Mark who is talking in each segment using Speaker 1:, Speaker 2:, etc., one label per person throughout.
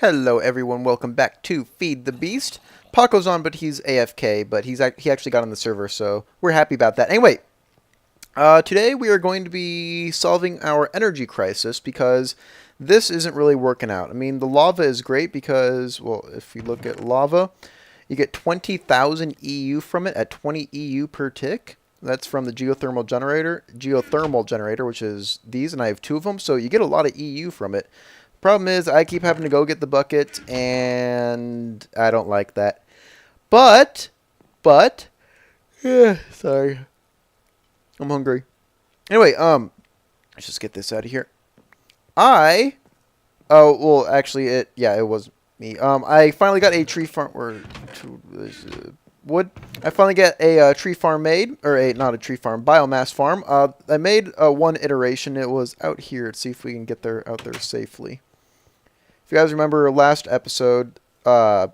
Speaker 1: Hello everyone, welcome back to Feed the Beast. Paco's on, but he's AFK, but he actually got on the server, so we're happy about that. Anyway, today we are going to be solving our energy crisis because this isn't really working out. I mean, the lava is great because, well, if you look at lava, you get 20,000 EU from it at 20 EU per tick. That's from the geothermal generator, which is these, and I have two of them, so you get a lot of EU from it. Problem is, I keep having to go get the bucket, and I don't like that. But, sorry, I'm hungry. Anyway, let's just get this out of here. Actually, it was me. I finally got a tree farm, wood. I finally got a tree farm made, or not a tree farm, biomass farm. I made one iteration. It was out here. Let's see if we can get out there safely. If you guys remember last episode, Typo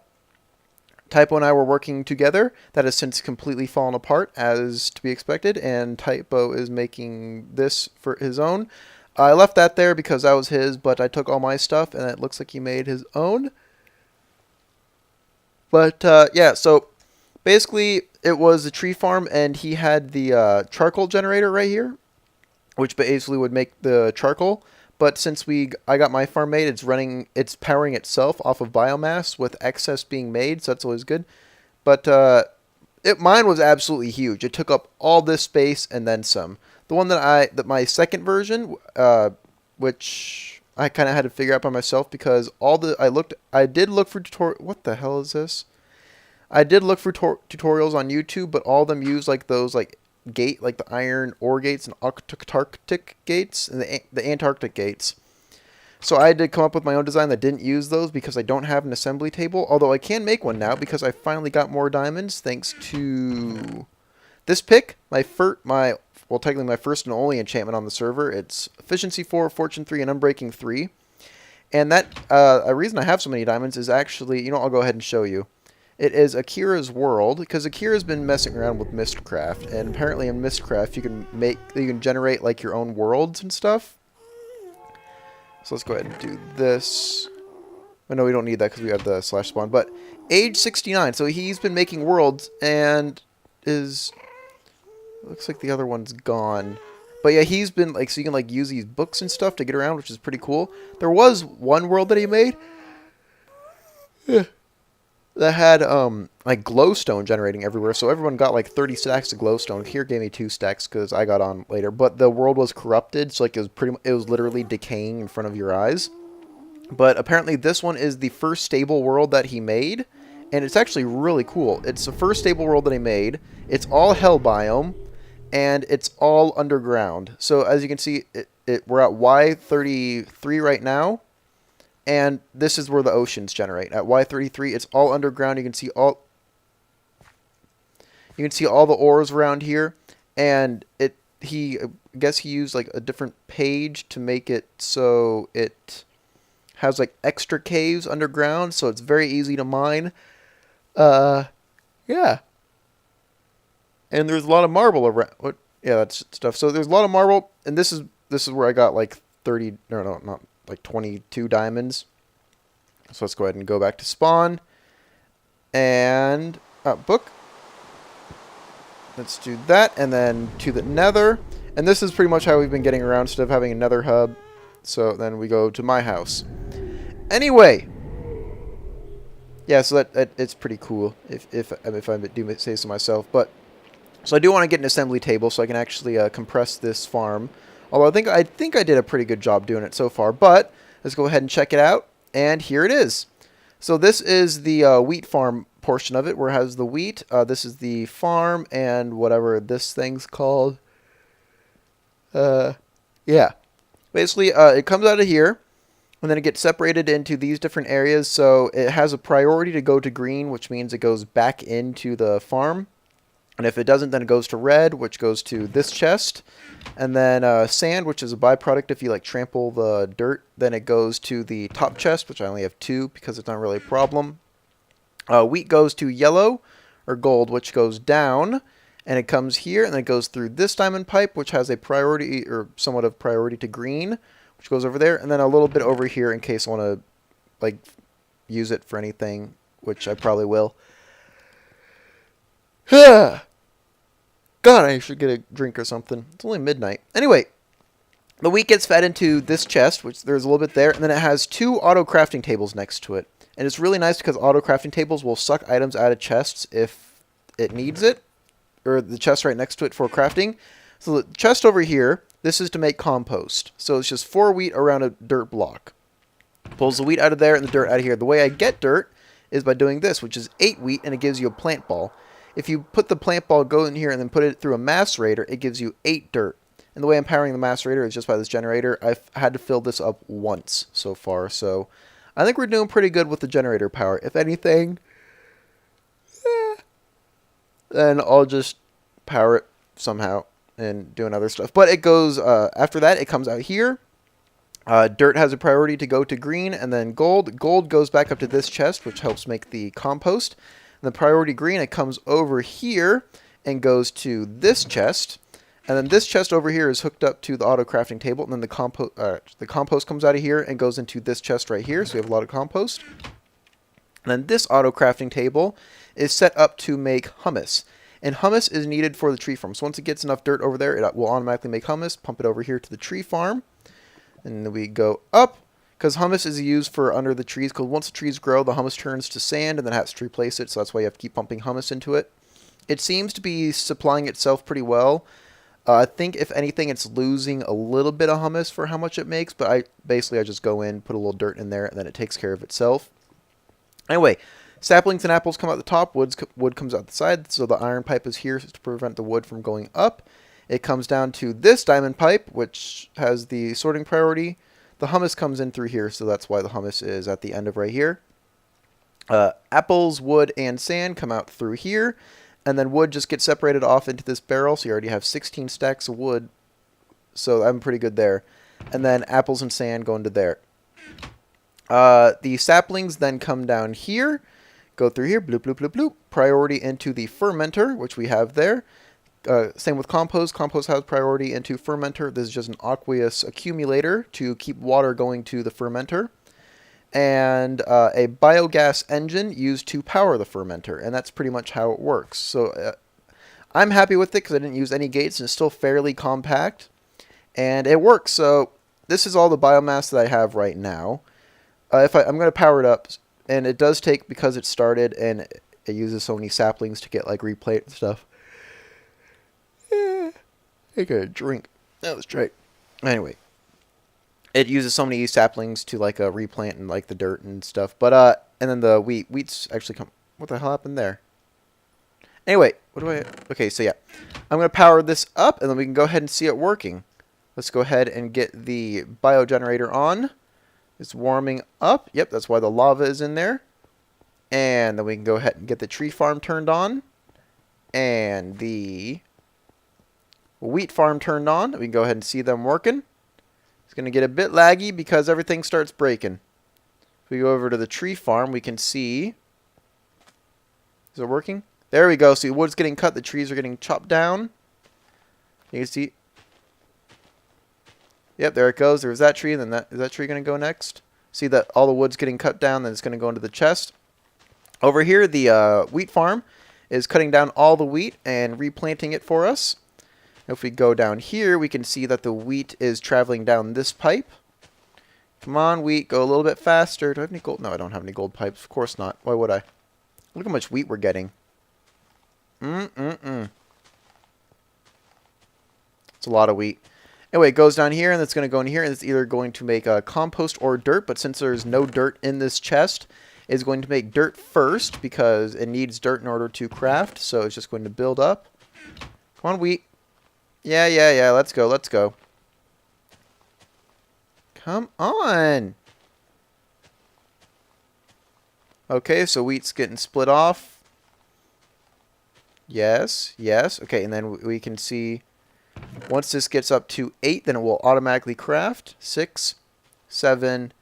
Speaker 1: and I were working together. That has since completely fallen apart, as to be expected, and Typo is making this for his own. I left that there because that was his, but I took all my stuff, and it looks like he made his own. But, yeah, so basically it was a tree farm, and he had the charcoal generator right here, which basically would make the charcoal. But since I got my farm made, it's powering itself off of biomass with excess being made, so that's always good. But mine was absolutely huge. It took up all this space and then some. The one that my second version, which I kind of had to figure out by myself because I did look for tutorial. What the hell is this? I did look for tutorials on YouTube, but all of them use like those the iron ore gates and Arctic gates and the Antarctic gates. So I had to come up with my own design that didn't use those because I don't have an assembly table. Although I can make one now because I finally got more diamonds thanks to this pick. Technically my first and only enchantment on the server. It's Efficiency 4, Fortune 3, and Unbreaking 3. And that a reason I have so many diamonds is actually, I'll go ahead and show you. It is Akira's world, because Akira's been messing around with Mistcraft, and apparently in Mistcraft you can generate like your own worlds and stuff. So let's go ahead and do this. Oh, no, we don't need that because we have the slash spawn. But age 69, so he's been making worlds and looks like the other one's gone. But yeah, he's been so you can use these books and stuff to get around, which is pretty cool. There was one world that he made. Yeah. That had glowstone generating everywhere, so everyone got 30 stacks of glowstone. Here gave me 2 stacks because I got on later, but the world was corrupted, so it was literally decaying in front of your eyes. But apparently this one is the first stable world that he made, and it's actually really cool. It's the first stable world that he made. It's all hell biome, and it's all underground. So as you can see, we're at Y33 right now. And this is where the oceans generate. At Y33, it's all underground. You can see all the ores around here. And I guess he used a different page to make it so it has extra caves underground, so it's very easy to mine. Yeah. And there's a lot of marble around. Yeah, that's stuff. So there's a lot of marble, and this is where I got 30. No, not 22 diamonds. So let's go ahead and go back to spawn. And book. Let's do that, and then to the nether. And this is pretty much how we've been getting around instead of having a nether hub. So then we go to my house. Anyway. Yeah, so that it's pretty cool if I do say so myself. But so I do want to get an assembly table so I can actually compress this farm. Although I think I did a pretty good job doing it so far. But let's go ahead and check it out. And here it is. So this is the wheat farm portion of it, where it has the wheat. This is the farm and whatever this thing's called. Yeah. Basically, it comes out of here, and then it gets separated into these different areas. So it has a priority to go to green, which means it goes back into the farm. And if it doesn't, then it goes to red, which goes to this chest. And then sand, which is a byproduct if you trample the dirt, then it goes to the top chest, which I only have 2 because it's not really a problem. Wheat goes to yellow or gold, which goes down, and it comes here, and then it goes through this diamond pipe, which has a priority or somewhat of priority to green, which goes over there, and then a little bit over here in case I want to use it for anything, which I probably will. God, I should get a drink or something. It's only midnight. Anyway, the wheat gets fed into this chest, which there's a little bit there, and then it has 2 auto crafting tables next to it. And it's really nice because auto crafting tables will suck items out of chests if it needs it, or the chest right next to it for crafting. So the chest over here, this is to make compost. So it's just 4 wheat around a dirt block. Pulls the wheat out of there and the dirt out of here. The way I get dirt is by doing this, which is 8 wheat, and it gives you a plant ball. If you put the plant ball, go in here, and then put it through a macerator, it gives you 8 dirt. And the way I'm powering the macerator is just by this generator. I've had to fill this up once so far, so I think we're doing pretty good with the generator power. If anything, then I'll just power it somehow and doing other stuff. But it goes, after that, it comes out here. Dirt has a priority to go to green, and then gold. Gold goes back up to this chest, which helps make the compost. And the priority green, it comes over here and goes to this chest. And then this chest over here is hooked up to the auto crafting table. And then the compost comes out of here and goes into this chest right here. So we have a lot of compost. And then this auto crafting table is set up to make hummus. And hummus is needed for the tree farm. So once it gets enough dirt over there, it will automatically make hummus. Pump it over here to the tree farm. And then we go up, because hummus is used for under the trees. Because once the trees grow, the hummus turns to sand and then has to replace it. So that's why you have to keep pumping hummus into it. It seems to be supplying itself pretty well. I think, if anything, it's losing a little bit of hummus for how much it makes. But I just go in, put a little dirt in there, and then it takes care of itself. Anyway, saplings and apples come out the top. Wood comes out the side. So the iron pipe is here to prevent the wood from going up. It comes down to this diamond pipe, which has the sorting priority. The hummus comes in through here, so that's why the hummus is at the end of right here. Apples, wood, and sand come out through here. And then wood just gets separated off into this barrel, so you already have 16 stacks of wood. So I'm pretty good there. And then apples and sand go into there. The saplings then come down here, go through here, bloop, bloop, bloop, bloop. Priority into the fermenter, which we have there. Same with compost. Compost has priority into fermenter. This is just an aqueous accumulator to keep water going to the fermenter. And a biogas engine used to power the fermenter. And that's pretty much how it works. So I'm happy with it because I didn't use any gates and it's still fairly compact. And it works. So this is all the biomass that I have right now. I'm going to power it up. And it does take, because it started and it uses so many saplings to get like replayed and stuff. I got a drink. That was right. Anyway, it uses so many saplings to like replant and like the dirt and stuff. But and then the wheat's actually come. What the hell happened there? Anyway, what do I? Okay, so yeah, I'm gonna power this up, and then we can go ahead and see it working. Let's go ahead and get the biogenerator on. It's warming up. Yep, that's why the lava is in there. And then we can go ahead and get the tree farm turned on, and the wheat farm turned on. We can go ahead and see them working. It's going to get a bit laggy because everything starts breaking. If we go over to the tree farm, we can see... Is it working? There we go. See, wood's getting cut. The trees are getting chopped down. You can see... Yep, there it goes. There's that tree. Then is that tree going to go next? See that all the wood's getting cut down. Then it's going to go into the chest. Over here, the wheat farm is cutting down all the wheat and replanting it for us. If we go down here, we can see that the wheat is traveling down this pipe. Come on, wheat, go a little bit faster. Do I have any gold? No, I don't have any gold pipes. Of course not. Why would I? Look how much wheat we're getting. It's a lot of wheat. Anyway, it goes down here, and it's going to go in here, and it's either going to make compost or dirt. But since there's no dirt in this chest, it's going to make dirt first because it needs dirt in order to craft. So it's just going to build up. Come on, wheat. Yeah. Let's go. Come on. Okay, so wheat's getting split off. Yes. Okay, and then we can see once this gets up to 8, then it will automatically craft. 6, 7,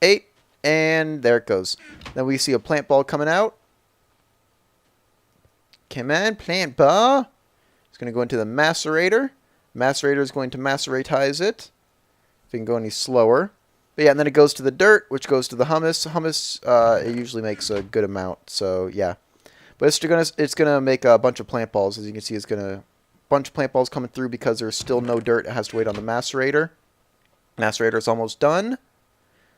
Speaker 1: 8, and there it goes. Then we see a plant ball coming out. Come on, plant ball. It's going to go into the macerator. Macerator is going to maceratize it. If we can go any slower. But yeah, and then it goes to the dirt, which goes to the humus. Humus, it usually makes a good amount, so yeah. But it's gonna make a bunch of plant balls. As you can see, it's gonna bunch of plant balls coming through because there's still no dirt. It has to wait on the macerator. Macerator's almost done.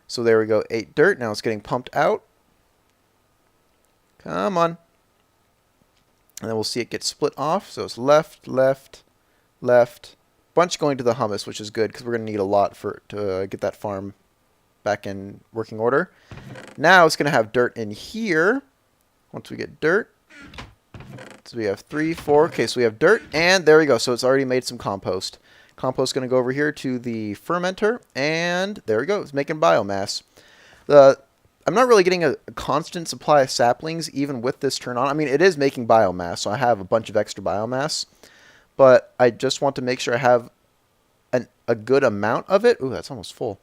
Speaker 1: So there we go, 8 dirt. Now it's getting pumped out. Come on. And then we'll see it get split off. So it's left, left, left. Bunch going to the humus, which is good because we're going to need a lot to get that farm back in working order. Now it's going to have dirt in here. Once we get dirt. So we have 3, 4. Okay, so we have dirt. And there we go. So it's already made some compost. Compost is going to go over here to the fermenter. And there we go. It's making biomass. I'm not really getting a constant supply of saplings even with this turn on. I mean, it is making biomass, so I have a bunch of extra biomass. But I just want to make sure I have a good amount of it. Ooh, that's almost full.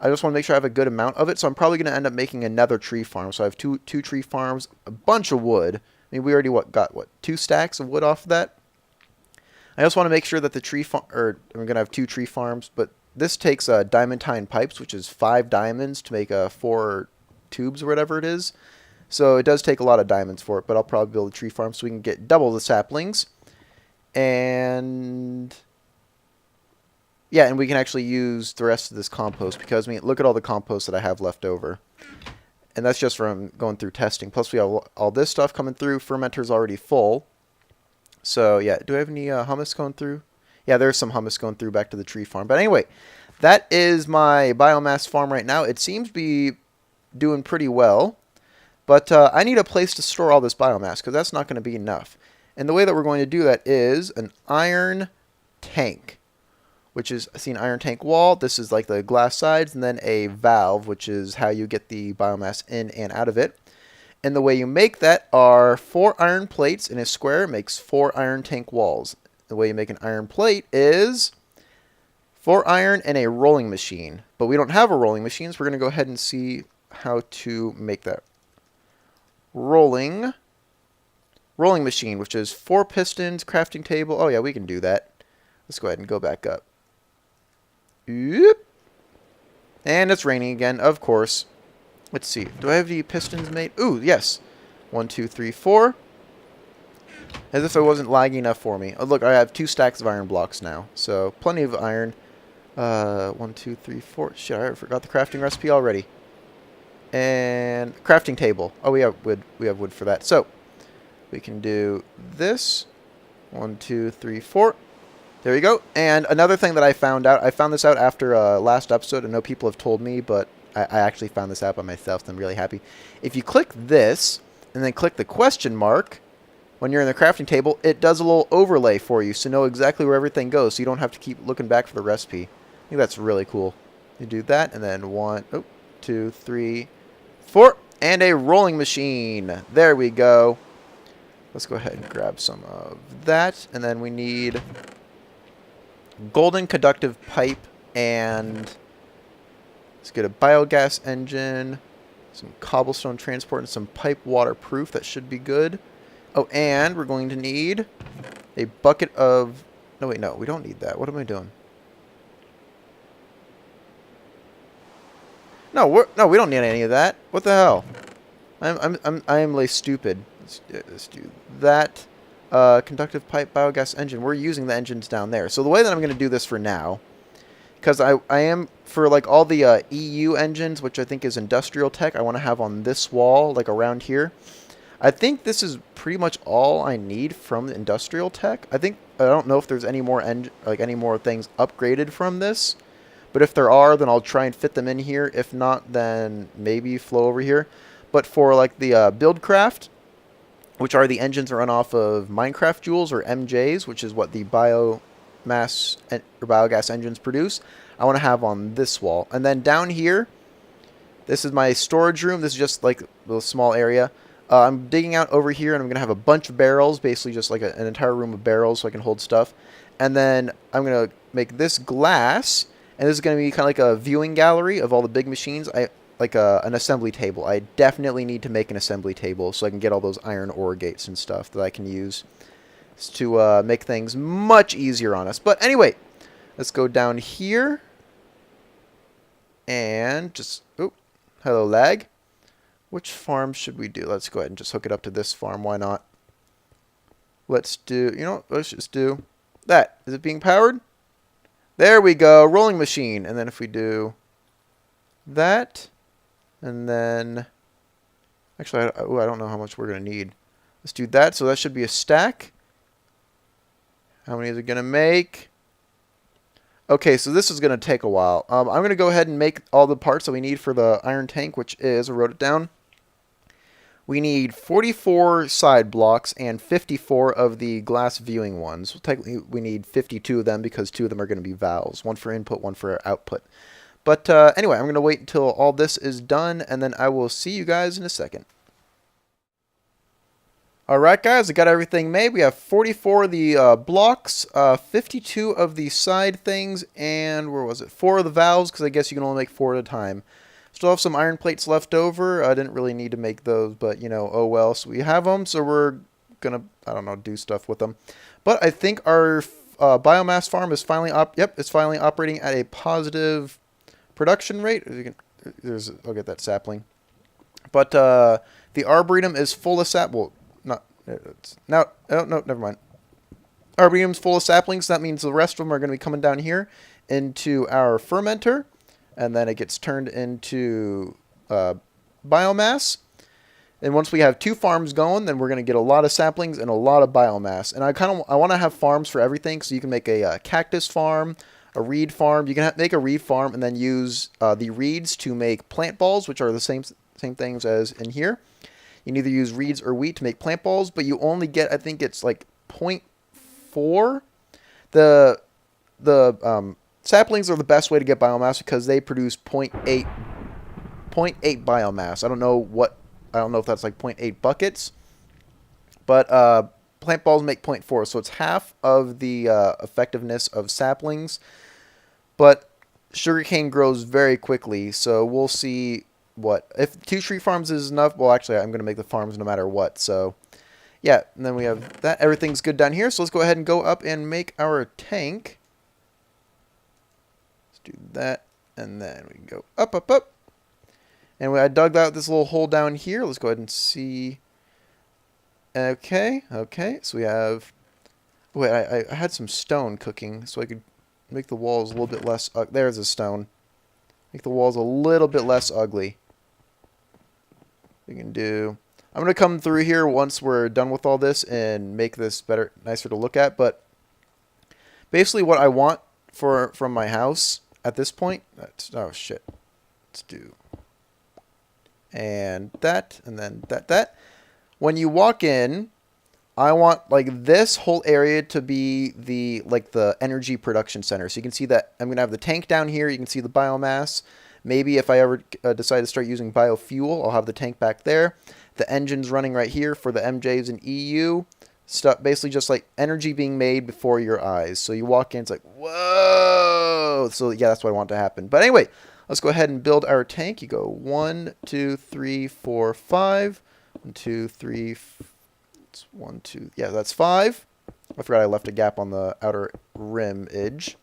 Speaker 1: I just want to make sure I have a good amount of it. So I'm probably going to end up making another tree farm. So I have two tree farms, a bunch of wood. I mean, we already got 2 stacks of wood off of that. I also want to make sure that the tree farm, or I'm going to have 2 tree farms, but this takes diamantine pipes, which is 5 diamonds to make 4 tubes or whatever it is. So it does take a lot of diamonds for it, but I'll probably build a tree farm so we can get double the saplings. And yeah, and we can actually use the rest of this compost because, I mean, look at all the compost that I have left over. And that's just from going through testing. Plus we have all this stuff coming through. Fermenter's already full. So yeah, do I have any humus going through? Yeah, there's some humus going through back to the tree farm. But anyway, that is my biomass farm right now. It seems to be doing pretty well. But I need a place to store all this biomass because that's not going to be enough. And the way that we're going to do that is an iron tank, which is, I see an iron tank wall. This is like the glass sides, and then a valve, which is how you get the biomass in and out of it. And the way you make that are 4 iron plates in a square makes 4 iron tank walls. The way you make an iron plate is 4 iron and a rolling machine. But we don't have a rolling machine, so we're going to go ahead and see how to make that. Rolling machine, which is 4 pistons, crafting table. Oh yeah, we can do that. Let's go ahead and go back up. Oop. And it's raining again, of course. Let's see. Do I have the pistons made? Ooh, yes. 1, 2, 3, 4. As if it wasn't lagging enough for me. Oh, look, I have 2 stacks of iron blocks now. So, plenty of iron. 1, 2, 3, 4. Shit, I forgot the crafting recipe already. And crafting table. Oh, we have wood. We have wood for that. So, we can do this. 1, 2, 3, 4. There you go. And another thing that I found this out after last episode. I know people have told me, but I actually found this out by myself, so I'm really happy. If you click this, and then click the question mark, when you're in the crafting table, it does a little overlay for you, so you know exactly where everything goes, so you don't have to keep looking back for the recipe. I think that's really cool. You do that, and then 1, 2, 3, 4, and a rolling machine. There we go. Let's go ahead and grab some of that, and then we need golden conductive pipe, and let's get a biogas engine, some cobblestone transport, and some pipe waterproof. That should be good. Oh, and we're going to need a bucket of... No, wait, no, we don't need that. What am I doing? No, we don't need any of that. What the hell? I am like stupid. Let's do that. Conductive pipe biogas engine. We're using the engines down there. So the way that I'm going to do this for now, because I am, for like all the EU engines, which I think is industrial tech, I want to have on this wall, like around here. I think this is pretty much all I need from the industrial tech. I don't know if there's any more any more things upgraded from this, but if there are, then I'll try and fit them in here. If not, then maybe flow over here. But for like the Buildcraft, which are the engines that run off of Minecraft Joules or MJs, which is what the biomass or biogas engines produce, I want to have on this wall. And then down here, this is my storage room. This is just like a little small area. I'm digging out over here, and I'm going to have a bunch of barrels, basically just like an entire room of barrels so I can hold stuff. And then I'm going to make this glass, and this is going to be kind of like a viewing gallery of all the big machines. Like an assembly table. I definitely need to make an assembly table so I can get all those iron ore gates and stuff that I can use to make things much easier on us. But anyway, let's go down here. And just, oh, hello lag. Which farm should we do? Let's go ahead and just hook it up to this farm. Why not? Let's do, you know, let's just do that. Is it being powered? There we go. Rolling machine. And then if we do that, and then, actually, I don't know how much we're going to need. Let's do that. So that should be a stack. How many is it going to make? Okay, so this is going to take a while. I'm going to go ahead and make all the parts that we need for the iron tank, which is, I wrote it down. We need 44 side blocks and 54 of the glass viewing ones. Well, technically, we need 52 of them because 2 of them are going to be valves. One for input, one for output. But anyway, I'm going to wait until all this is done, and then I will see you guys in a second. Alright guys, I got everything made. We have 44 of the blocks, 52 of the side things, and where was it? 4 of the valves, because I guess you can only make 4 at a time. Still have some iron plates left over. I didn't really need to make those, but, you know, oh well. So we have them, so we're going to, I don't know, do stuff with them. But I think our biomass farm is finally it's finally operating at a positive production rate. I'll get that sapling. But the Arboretum is full of no, never mind. Arboretum's full of saplings. That means the rest of them are going to be coming down here into our fermenter. And then it gets turned into biomass. And once we have 2 farms going, then we're going to get a lot of saplings and a lot of biomass. And I want to have farms for everything, so you can make a cactus farm, a reed farm. You can make a reed farm and then use the reeds to make plant balls, which are the same things as in here. You can either use reeds or wheat to make plant balls, but you only get, I think it's like 0.4. The saplings are the best way to get biomass because they produce 0.8 biomass. I don't know if that's like 0.8 buckets, but plant balls make 0.4, so it's half of the effectiveness of saplings. But sugarcane grows very quickly, so we'll see if 2 tree farms is enough. Well, actually, I'm going to make the farms no matter what. So yeah, and then we have that. Everything's good down here, so let's go ahead and go up and make our tank. Do that, and then we can go up, up, up. And I dug out this little hole down here. Let's go ahead and see. Okay, so we have... Wait, I had some stone cooking, so I could make the walls a little bit less... there's a stone. Make the walls a little bit less ugly. We can do... I'm going to come through here once we're done with all this and make this nicer to look at, but basically what I want from my house... At this point, oh shit, let's do, and that, and then that. When you walk in, I want like this whole area to be the energy production center. So you can see that I'm gonna have the tank down here. You can see the biomass. Maybe if I ever decide to start using biofuel, I'll have the tank back there. The engine's running right here for the MJs and EU. Stuff, basically just like energy being made before your eyes. So you walk in, it's like, whoa. So yeah, that's what I want to happen. But anyway, let's go ahead and build our tank. You go 1, 2, 3, 4, 5. 1, 2, 3. It's 1, 2. Yeah, that's 5. I forgot I left a gap on the outer rim edge.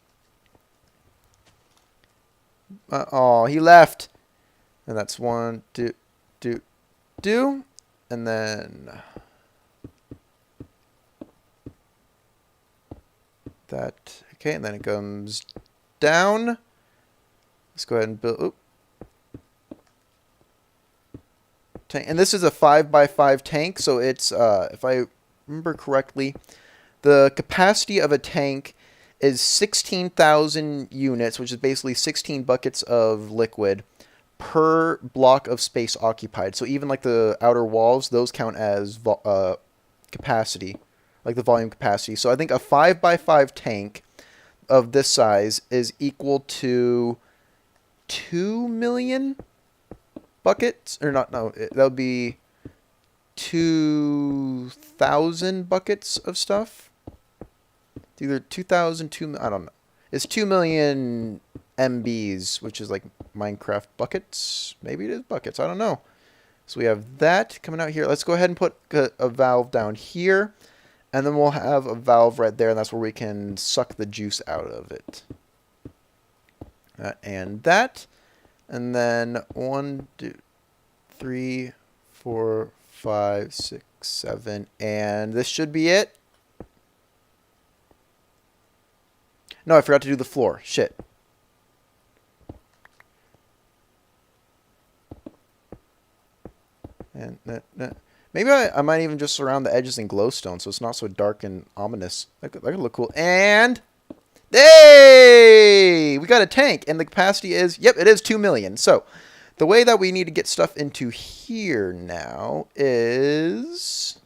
Speaker 1: Oh, he left. And that's 1, 2, 2. And then that. Okay, and then it comes down. Let's go ahead and build. Oop. Tank. And this is a 5x5 tank, so it's, if I remember correctly, the capacity of a tank is 16,000 units, which is basically 16 buckets of liquid per block of space occupied. So even like the outer walls, those count as capacity, like the volume capacity. So I think a 5x5 tank of this size is equal to 2 million buckets, or not, no, that would be 2,000 buckets of stuff. It's either 2,000, I don't know. It's 2 million MBs, which is like Minecraft buckets. Maybe it is buckets, I don't know. So we have that coming out here. Let's go ahead and put a valve down here. And then we'll have a valve right there, and that's where we can suck the juice out of it. And that. And then 1, 2, 3, 4, 5, 6, 7, and this should be it. No, I forgot to do the floor. Shit. And maybe I might even just surround the edges in glowstone so it's not so dark and ominous. That could look cool. And hey, we got a tank, and the capacity is, yep, it is 2 million. So the way that we need to get stuff into here now is,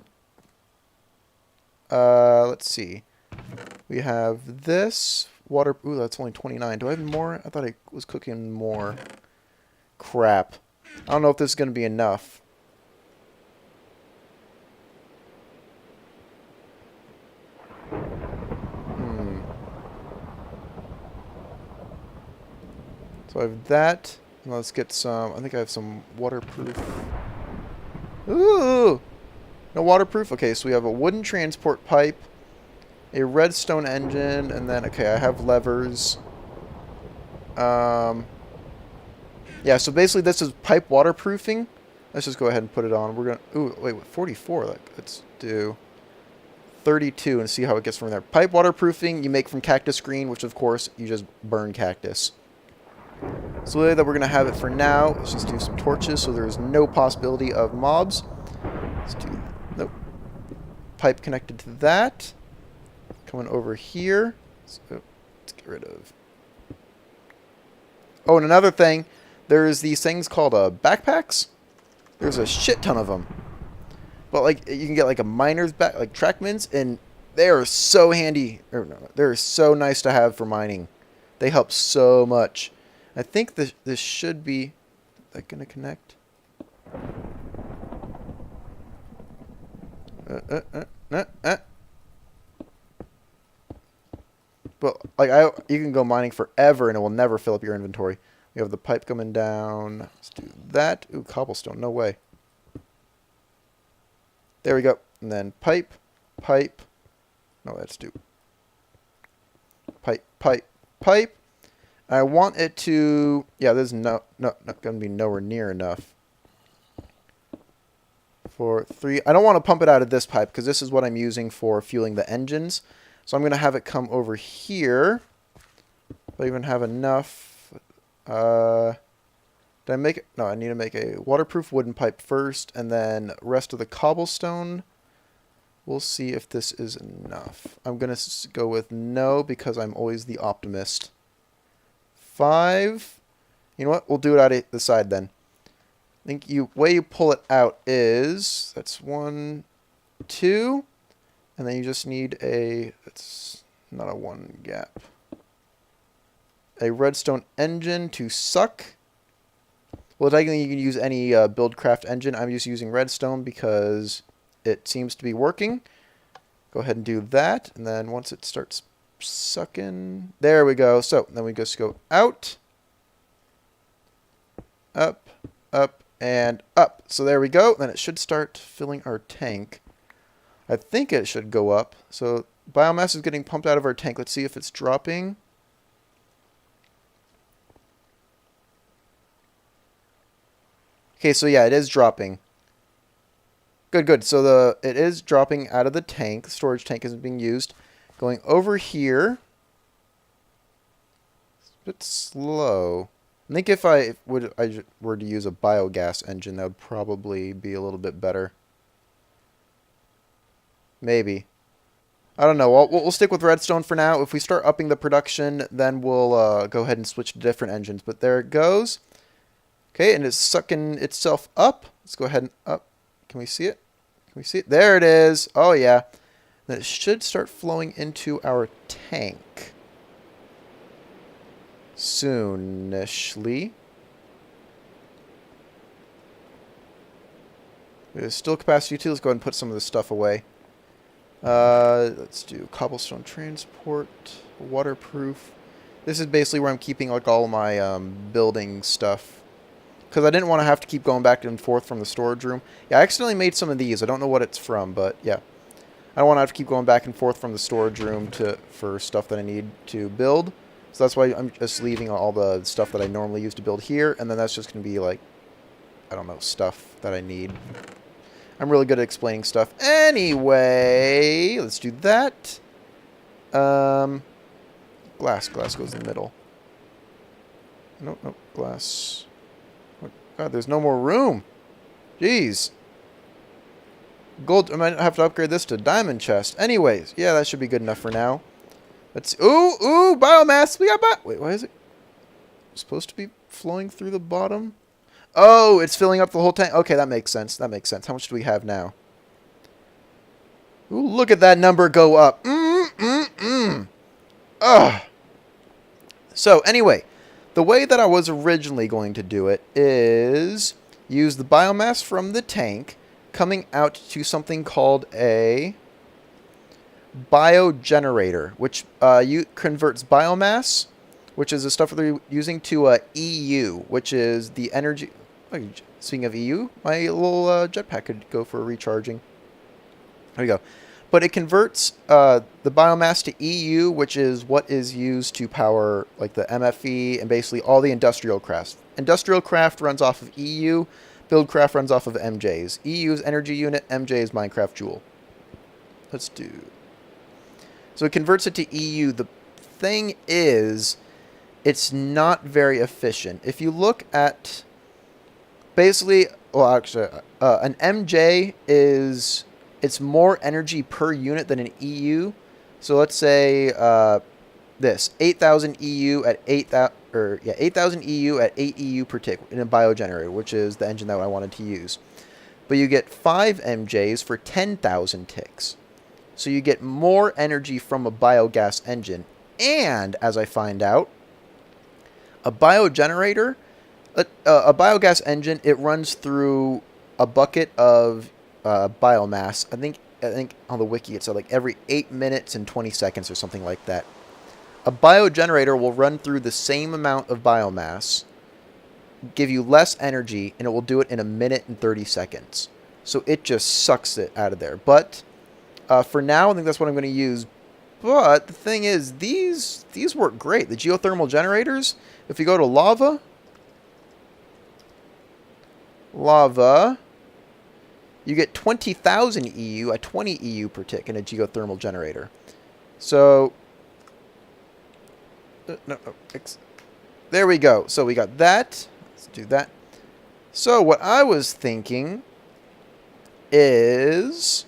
Speaker 1: let's see. We have this water. Ooh, that's only 29. Do I have more? I thought I was cooking more. Crap. I don't know if this is going to be enough. So I have that. And let's get some. I think I have some waterproof. Ooh! No waterproof? Okay, so we have a wooden transport pipe, a redstone engine, and then, okay, I have levers. Yeah, so basically this is pipe waterproofing. Let's just go ahead and put it on. We're going to, ooh, wait, what, 44? Let's do 32 and see how it gets from there. Pipe waterproofing you make from cactus green, which of course you just burn cactus. So the way that we're going to have it for now, let's just do some torches so there's no possibility of mobs. Let's do, nope. Pipe connected to that. Coming over here. So, let's get rid of. Oh, and another thing, there's these things called backpacks. There's a shit ton of them. But like you can get like a miner's back, like Trackmans, and they are so handy. Or no, they're so nice to have for mining. They help so much. I think this should be. Is that gonna connect? But like you can go mining forever and it will never fill up your inventory. We have the pipe coming down. Let's do that. Ooh, cobblestone. No way. There we go. And then pipe, pipe. No, let's do pipe, pipe, pipe. I want it to. Yeah, there's not gonna be nowhere near enough. For 3. I don't want to pump it out of this pipe because this is what I'm using for fueling the engines. So I'm going to have it come over here. If I even have enough. Did I make it? No, I need to make a waterproof wooden pipe first. And then rest of the cobblestone. We'll see if this is enough. I'm going to go with no because I'm always the optimist. 5. You know what? We'll do it out of the side then. I think way you pull it out is, that's 1, 2, and then you just need it's not a 1 gap, a redstone engine to suck. Well, technically you can use any Buildcraft engine. I'm just using redstone because it seems to be working. Go ahead and do that, and then once it starts sucking, there we go. So then we just go out, up, up, and up. So there we go. Then it should start filling our tank. I think it should go up. So biomass is getting pumped out of our tank. Let's see if it's dropping. Okay, so yeah, it is dropping. Good, good. So it is dropping out of the tank. The storage tank isn't being used. Going over here. It's a bit slow. I think if I were to use a biogas engine, that would probably be a little bit better. Maybe. I don't know. We'll stick with redstone for now. If we start upping the production, then we'll go ahead and switch to different engines. But there it goes. Okay, and it's sucking itself up. Let's go ahead and up. Can we see it? Can we see it? There it is. Oh, yeah. Then it should start flowing into our tank soonishly. There's still capacity too. Let's go ahead and put some of this stuff away. Let's do cobblestone transport, waterproof. This is basically where I'm keeping like all my building stuff, because I didn't want to have to keep going back and forth from the storage room. Yeah, I accidentally made some of these. I don't know what it's from, but yeah, I don't want to have to keep going back and forth from the storage room for stuff that I need to build. So that's why I'm just leaving all the stuff that I normally use to build here, and then that's just going to be like, I don't know, stuff that I need. I'm really good at explaining stuff. Anyway, let's do that. Glass goes in the middle. Nope, glass. Oh, God, there's no more room. Jeez. Gold, I might have to upgrade this to diamond chest. Anyways, yeah, that should be good enough for now. Let's, ooh, biomass. We got wait, why is it supposed to be flowing through the bottom? Oh, it's filling up the whole tank. Okay, that makes sense. How much do we have now? Ooh, look at that number go up. Ugh. So, anyway, the way that I was originally going to do it is use the biomass from the tank coming out to something called a biogenerator, which converts biomass, which is the stuff that they're using, to EU, which is the energy. Oh, speaking of EU, my little jetpack could go for recharging. There we go. But it converts the biomass to EU, which is what is used to power like the MFE and basically all the industrial crafts. Industrial craft runs off of EU. Buildcraft runs off of MJ's. EU's energy unit, MJ's Minecraft Joule. Let's do. So it converts it to EU. The thing is, it's not very efficient. If you look at basically, well, actually, an MJ is, it's more energy per unit than an EU. So let's say this 8,000 EU at 8,000 EU at 8 EU per tick in a biogenerator, which is the engine that I wanted to use. But you get 5 MJs for 10,000 ticks. So you get more energy from a biogas engine. And as I find out, a biogenerator, a biogas engine, it runs through a bucket of biomass. I think on the wiki it said like every 8 minutes and 20 seconds or something like that. A biogenerator will run through the same amount of biomass, give you less energy, and it will do it in a minute and 30 seconds. So it just sucks it out of there. But for now, I think that's what I'm going to use. But the thing is, these work great. The geothermal generators, if you go to lava, you get 20,000 EU at 20 EU per tick in a geothermal generator. So, there we go. So we got that. Let's do that. So what I was thinking is...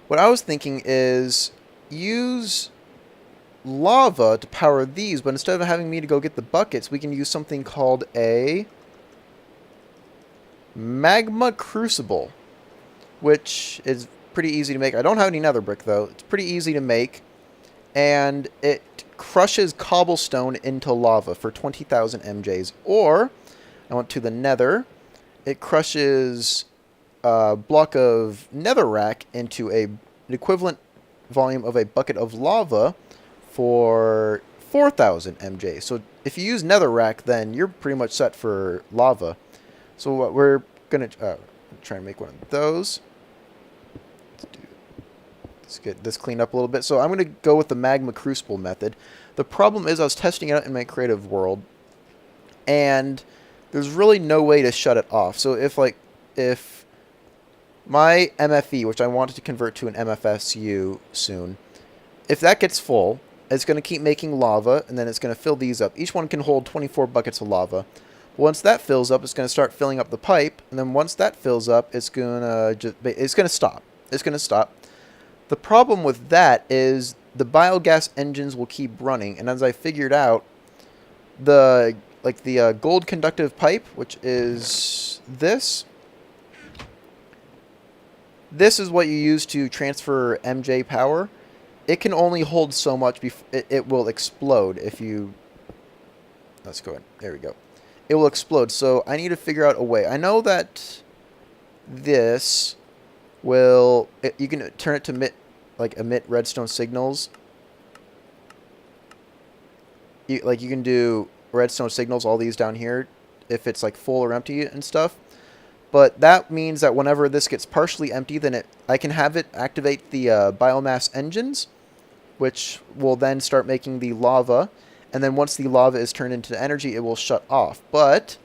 Speaker 1: What I was thinking is use lava to power these, but instead of having me to go get the buckets, we can use something called a magma crucible, which is pretty easy to make. I don't have any nether brick, though. It's pretty easy to make, and it crushes cobblestone into lava for 20,000 MJs. Or, I went to the nether, it crushes a block of netherrack into an equivalent volume of a bucket of lava for 4,000 MJ. So if you use netherrack, then you're pretty much set for lava. So what we're going to try and make one of those. Let's get this cleaned up a little bit. So I'm going to go with the magma crucible method. The problem is I was testing it out in my creative world, and there's really no way to shut it off. So if my MFE, which I wanted to convert to an MFSU soon, if that gets full, it's going to keep making lava, and then it's going to fill these up. Each one can hold 24 buckets of lava. Once that fills up, it's going to start filling up the pipe, and then once that fills up, it's going to stop. It's going to stop. The problem with that is the biogas engines will keep running, and as I figured out, the gold conductive pipe, which is this. This is what you use to transfer MJ power. It can only hold so much before it will explode if you... Let's go ahead. There we go. It will explode. So I need to figure out a way. I know that this will... you can turn it to emit redstone signals. You can do redstone signals, all these down here, if it's like full or empty and stuff. But that means that whenever this gets partially empty, then I can have it activate the biomass engines. which will then start making the lava. And then once the lava is turned into energy, it will shut off. But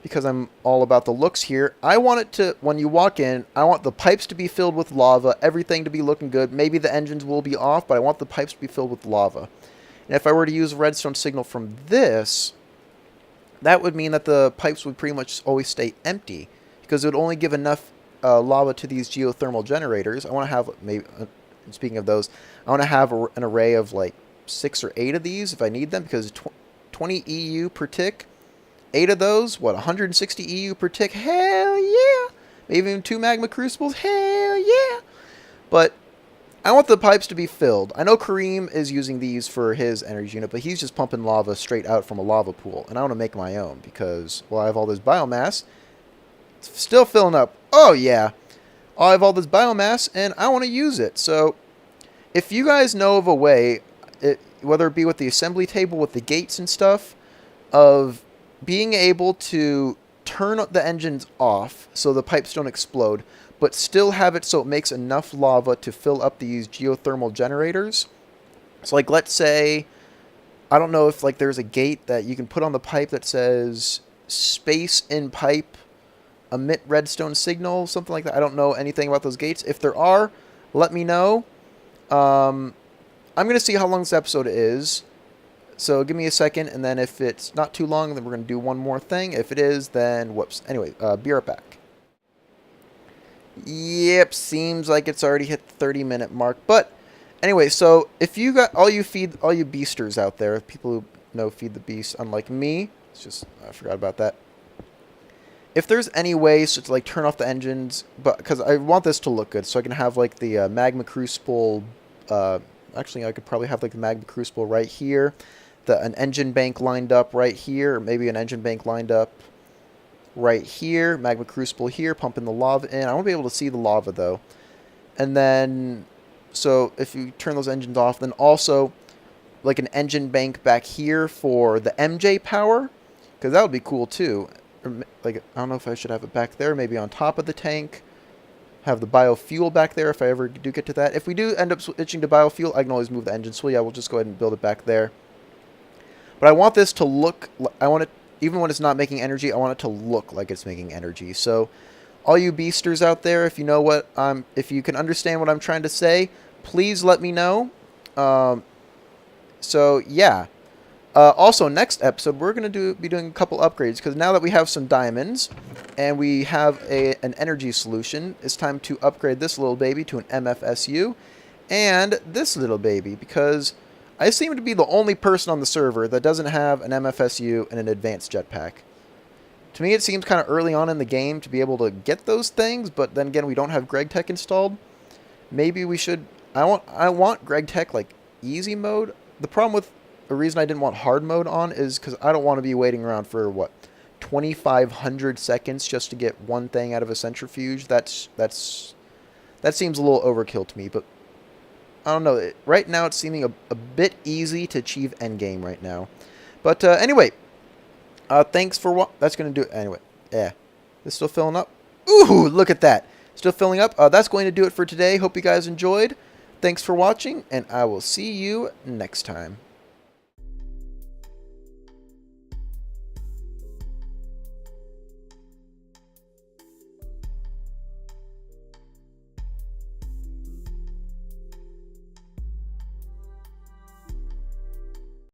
Speaker 1: because I'm all about the looks here, I want it to, when you walk in, I want the pipes to be filled with lava, everything to be looking good. Maybe the engines will be off, but I want the pipes to be filled with lava. And if I were to use a redstone signal from this, that would mean that the pipes would pretty much always stay empty, because it would only give enough lava to these geothermal generators. I want to have, maybe, speaking of those, I want to have an array of like 6 or 8 of these if I need them, because 20 EU per tick. 8 of those, what, 160 EU per tick? Hell yeah! Maybe even 2 magma crucibles? Hell yeah! But I want the pipes to be filled. I know Kareem is using these for his energy unit, but he's just pumping lava straight out from a lava pool. And I want to make my own because, well, I have all this biomass. It's still filling up. Oh, yeah. I have all this biomass, and I want to use it. So if you guys know of a way, whether it be with the assembly table, with the gates and stuff, of being able to turn the engines off so the pipes don't explode, but still have it so it makes enough lava to fill up these geothermal generators. So like, let's say, I don't know if like there's a gate that you can put on the pipe that says space in pipe, emit redstone signal, something like that. I don't know anything about those gates. If there are, let me know. I'm going to see how long this episode is. So give me a second, and then if it's not too long, then we're going to do one more thing. If it is, then whoops. Anyway, be right back. Yep, seems like it's already hit the 30-minute mark. But anyway, so if you got all you beasters out there, people who know Feed the Beast, unlike me, it's just I forgot about that. If there's any way so to like turn off the engines, but because I want this to look good, so I can have like the magma crucible. Actually, I could probably have like the magma crucible right here. An engine bank lined up right here, or maybe an engine bank lined up right here, magma crucible here, pumping the lava in. I won't be able to see the lava though. And then, so if you turn those engines off, then also like an engine bank back here for the MJ power, because that would be cool too. Or, like, I don't know if I should have it back there, maybe on top of the tank. Have the biofuel back there if I ever do get to that. If we do end up switching to biofuel, I can always move the engine. So yeah, we'll just go ahead and build it back there. But I want this to look, I want it, even when it's not making energy, I want it to look like it's making energy. So all you beasters out there, if you know what if you can understand what I'm trying to say, please let me know. So yeah. Also, next episode, we're going to be doing a couple upgrades, because now that we have some diamonds and we have an energy solution, it's time to upgrade this little baby to an MFSU and this little baby, because I seem to be the only person on the server that doesn't have an MFSU and an advanced jetpack. To me, it seems kind of early on in the game to be able to get those things, but then again, we don't have GregTech installed. Maybe we should. I want GregTech like easy mode. The problem with the reason I didn't want hard mode on is because I don't want to be waiting around for what 2,500 seconds just to get one thing out of a centrifuge. That seems a little overkill to me, but I don't know. Right now, it's seeming a bit easy to achieve endgame right now. But anyway, thanks for what. That's going to do it. Anyway, yeah. It's still filling up. Ooh, look at that. Still filling up. That's going to do it for today. Hope you guys enjoyed. Thanks for watching, and I will see you next time.